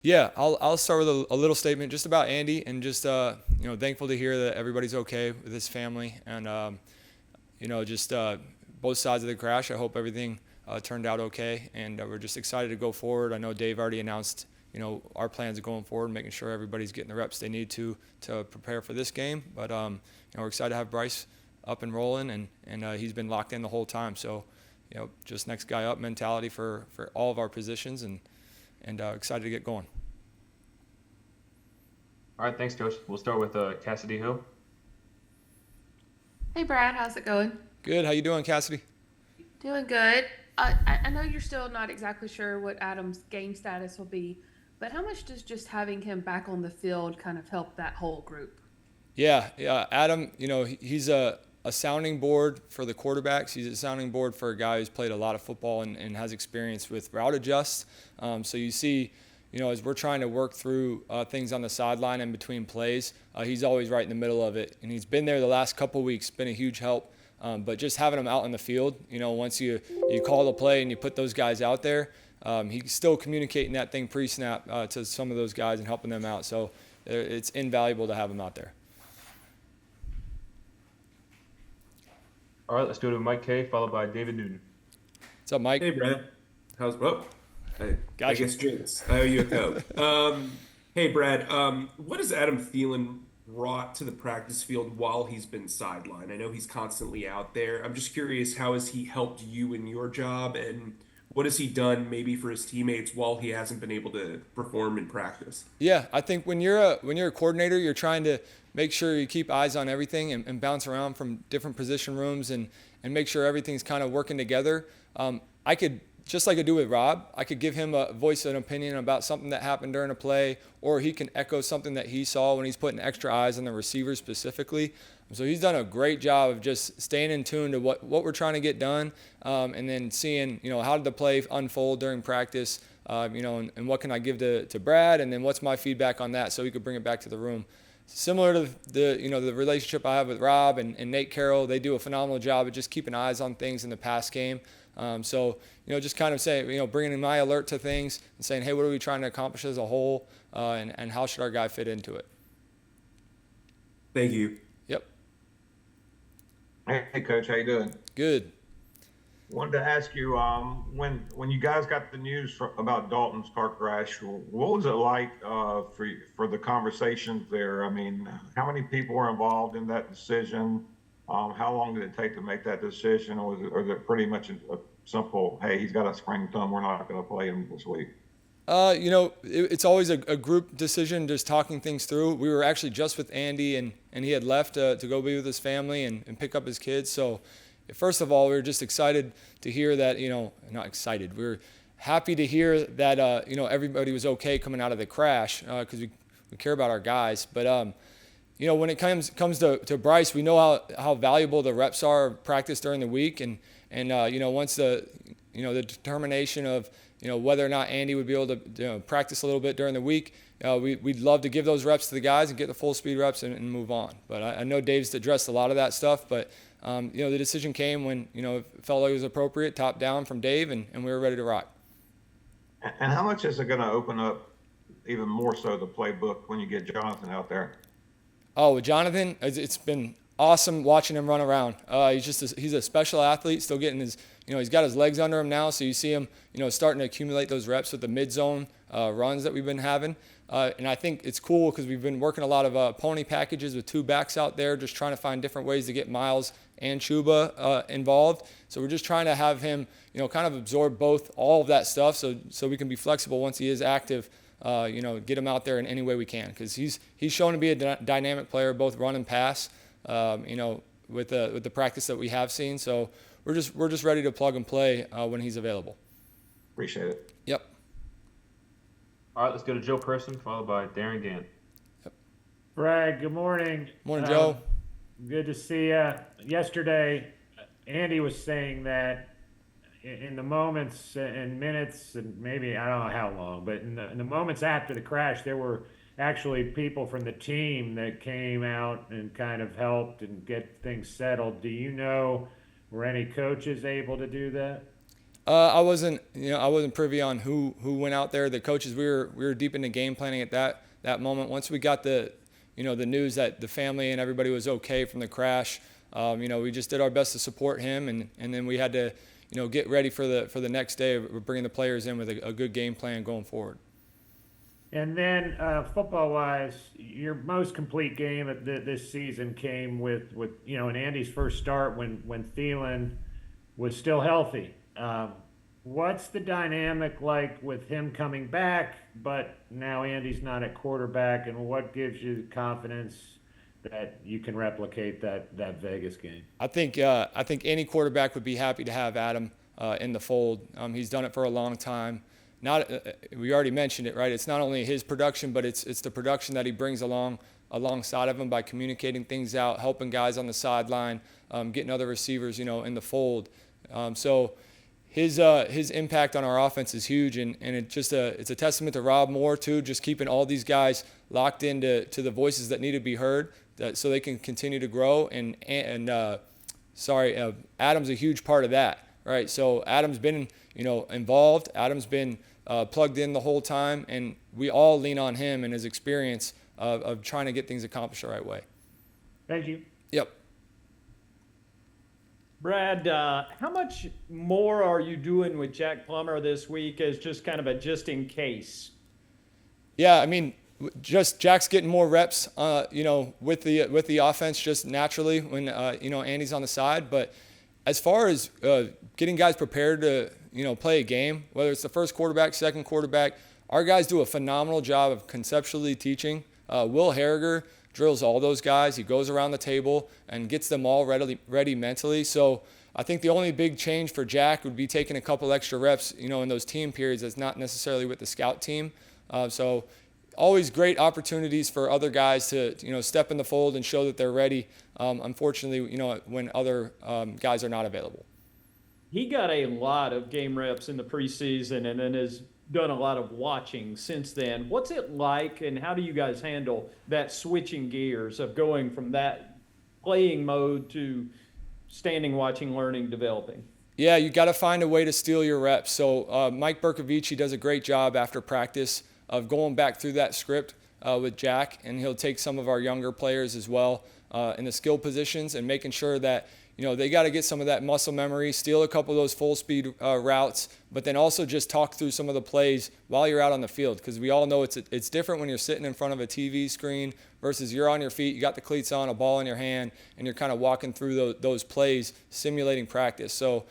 Yeah, I'll start with a little statement just about Andy, and just thankful to hear that everybody's okay with his family, and just both sides of the crash. I hope everything turned out okay, and we're just excited to go forward. I know Dave already announced our plans going forward, making sure everybody's getting the reps they need to prepare for this game. But we're excited to have Bryce up and rolling, and he's been locked in the whole time. So just next guy up mentality for all of our positions, and excited to get going. All right, thanks, Coach. We'll start with Cassidy Hill. Hey Brad, how's it going? Good. How you doing, Cassidy? Doing good. I know you're still not exactly sure what Adam's game status will be, but how much does just having him back on the field kind of help that whole group? Yeah. Adam, he's a sounding board for the quarterbacks. He's a sounding board for a guy who's played a lot of football and has experience with route adjusts. So you see, as we're trying to work through things on the sideline and between plays, he's always right in the middle of it. And he's been there the last couple weeks, been a huge help. But just having him out in the field, once you call the play and you put those guys out there, he's still communicating that thing pre-snap to some of those guys and helping them out. So it's invaluable to have him out there. All right, let's go to Mike K, followed by David Newton. What's up, Mike? Hey, Brad. How's I Gotcha. guess Jinx. I owe you a Coke. Hey, Brad. What has Adam Thielen brought to the practice field while he's been sidelined? I know he's constantly out there. I'm just curious, how has he helped you in your job, and what has he done maybe for his teammates while he hasn't been able to perform in practice? Yeah, I think when you're a coordinator, you're trying to make sure you keep eyes on everything and bounce around from different position rooms and make sure everything's kind of working together. I could, just like I do with Rob, I could give him a voice and opinion about something that happened during a play, or he can echo something that he saw when he's putting extra eyes on the receivers specifically. So he's done a great job of just staying in tune to what we're trying to get done, and then seeing, how did the play unfold during practice, and what can I give to Brad, and then what's my feedback on that so he could bring it back to the room. Similar to the relationship I have with Rob and Nate Carroll, they do a phenomenal job of just keeping eyes on things in the pass game. Just kind of saying, bringing my alert to things and saying, hey, what are we trying to accomplish as a whole, and how should our guy fit into it? Thank you. Yep. Hey, Coach, how you doing? Good. Wanted to ask you, when you guys got the news about Dalton's car crash, what was it like for the conversations there? I mean, how many people were involved in that decision? How long did it take to make that decision, or is it pretty much a simple, hey, he's got a sprained thumb, we're not going to play him this week? It's always a group decision, just talking things through. We were actually just with Andy, and he had left to go be with his family and pick up his kids. So first of all, we were just excited to hear that, not excited. We were happy to hear that, everybody was okay coming out of the crash, because we care about our guys. But, when it comes to Bryce, we know how valuable the reps are of practice during the week. And once the determination of, whether or not Andy would be able to practice a little bit during the week, we'd love to give those reps to the guys and get the full speed reps and move on. But I know Dave's addressed a lot of that stuff, but the decision came when, it felt like it was appropriate, top down from Dave, and we were ready to rock. And how much is it going to open up even more so the playbook when you get Jonathan out there? Oh, with Jonathan, it's been awesome watching him run around. He's a special athlete, still getting his, he's got his legs under him now, so you see him, starting to accumulate those reps with the mid-zone runs that we've been having. And I think it's cool because we've been working a lot of pony packages with two backs out there, just trying to find different ways to get Miles and Chuba involved. So we're just trying to have him, kind of absorb all of that stuff so we can be flexible once he is active, get him out there in any way we can, because he's shown to be a dynamic player, both run and pass, with the practice that we have seen. So we're just ready to plug and play when he's available. Appreciate it. Yep. All right, let's go to Joe Person, followed by Darren Gant. Brad, good morning. Morning, Joe. Good to see you. Yesterday, Andy was saying that in the moments and minutes, and maybe I don't know how long, but in the moments after the crash, there were actually people from the team that came out and kind of helped and get things settled. Do you know, were any coaches able to do that? I wasn't privy on who went out there. The coaches, we were deep into game planning at that moment. Once we got the news that the family and everybody was okay from the crash, we just did our best to support him, and then we had to, get ready for the next day of bringing the players in with a good game plan going forward. And then football-wise, your most complete game of this season came with in Andy's first start when Thielen was still healthy. What's the dynamic like with him coming back, but now Andy's not at quarterback, and what gives you confidence that you can replicate that Vegas game? I think any quarterback would be happy to have Adam in the fold. He's done it for a long time. We already mentioned it, right? It's not only his production, but it's the production that he brings alongside of him by communicating things out, helping guys on the sideline, getting other receivers, in the fold. So his impact on our offense is huge, and it's a testament to Rob Moore too, just keeping all these guys locked into the voices that need to be heard, so they can continue to grow. Adam's a huge part of that, right? So Adam's been involved. Adam's been plugged in the whole time, and we all lean on him and his experience of trying to get things accomplished the right way. Thank you. Yep. Brad, how much more are you doing with Jack Plummer this week as just kind of a just in case? Yeah, I mean, just Jack's getting more reps, with the offense just naturally when Andy's on the side. But as far as getting guys prepared to play a game, whether it's the first quarterback, second quarterback, our guys do a phenomenal job of conceptually teaching. Will Harriger drills all those guys. He goes around the table and gets them all ready mentally. So I think the only big change for Jack would be taking a couple extra reps, in those team periods. That's not necessarily with the scout team. So always great opportunities for other guys to, step in the fold and show that they're ready. Unfortunately, when other guys are not available. He got a lot of game reps in the preseason and then has done a lot of watching since then. What's it like, and how do you guys handle that switching gears of going from that playing mode to standing, watching, learning, developing? Yeah, you got to find a way to steal your reps. So Mike Bercovici does a great job after practice of going back through that script with Jack, and he'll take some of our younger players as well in the skill positions and making sure that they got to get some of that muscle memory, steal a couple of those full speed routes, but then also just talk through some of the plays while you're out on the field, because we all know it's different when you're sitting in front of a TV screen versus you're on your feet, you got the cleats on, a ball in your hand, and you're kind of walking through those plays, simulating practice. So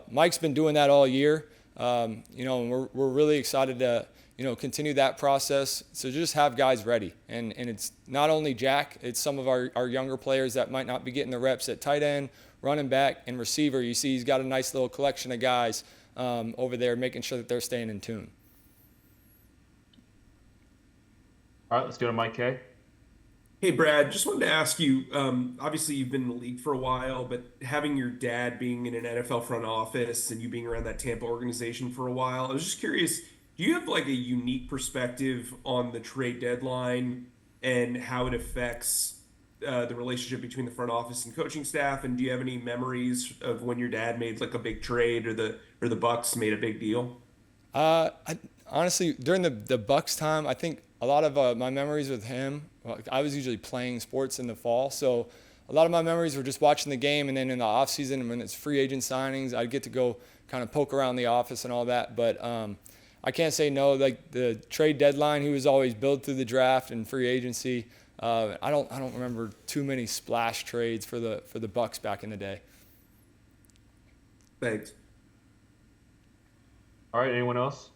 Mike's been doing that all year, and we're really excited to continue that process. So just have guys ready. And it's not only Jack, it's some of our younger players that might not be getting the reps at tight end, running back, and receiver. You see he's got a nice little collection of guys over there making sure that they're staying in tune. All right, let's go to Mike K. Hey, Brad, just wanted to ask you, obviously you've been in the league for a while, but having your dad being in an NFL front office and you being around that Tampa organization for a while, I was just curious, do you have like a unique perspective on the trade deadline and how it affects the relationship between the front office and coaching staff? And do you have any memories of when your dad made like a big trade or the Bucks made a big deal? Honestly, during the Bucks time, I think a lot of my memories with him, I was usually playing sports in the fall, so a lot of my memories were just watching the game, and then in the off season when it's free agent signings, I'd get to go kind of poke around the office and all that. But I can't say no. Like the trade deadline, he was always billed through the draft and free agency. I don't remember too many splash trades for the Bucks back in the day. Thanks. All right, anyone else?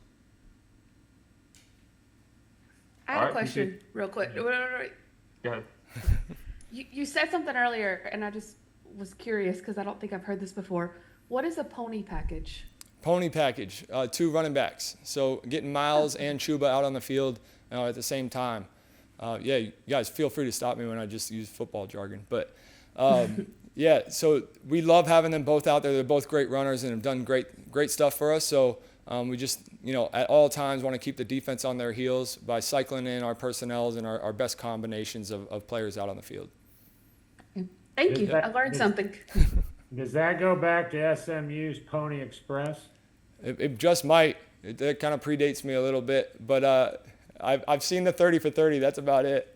I had All a right, question real quick. Wait. Go ahead. You said something earlier, and I just was curious because I don't think I've heard this before. What is a pony package? Pony package, 2 running backs. So getting Miles and Chuba out on the field at the same time. Yeah, you guys feel free to stop me when I just use football jargon. But yeah, so we love having them both out there. They're both great runners and have done great stuff for us. So we just, at all times want to keep the defense on their heels by cycling in our personnels and our best combinations of players out on the field. Thank you. I learned something. Does that go back to SMU's Pony Express? It just might. That kind of predates me a little bit, but I've seen the 30 for 30. That's about it.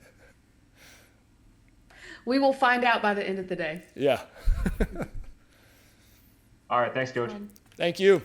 We will find out by the end of the day. Yeah. All right, thanks, Coach. Thank you.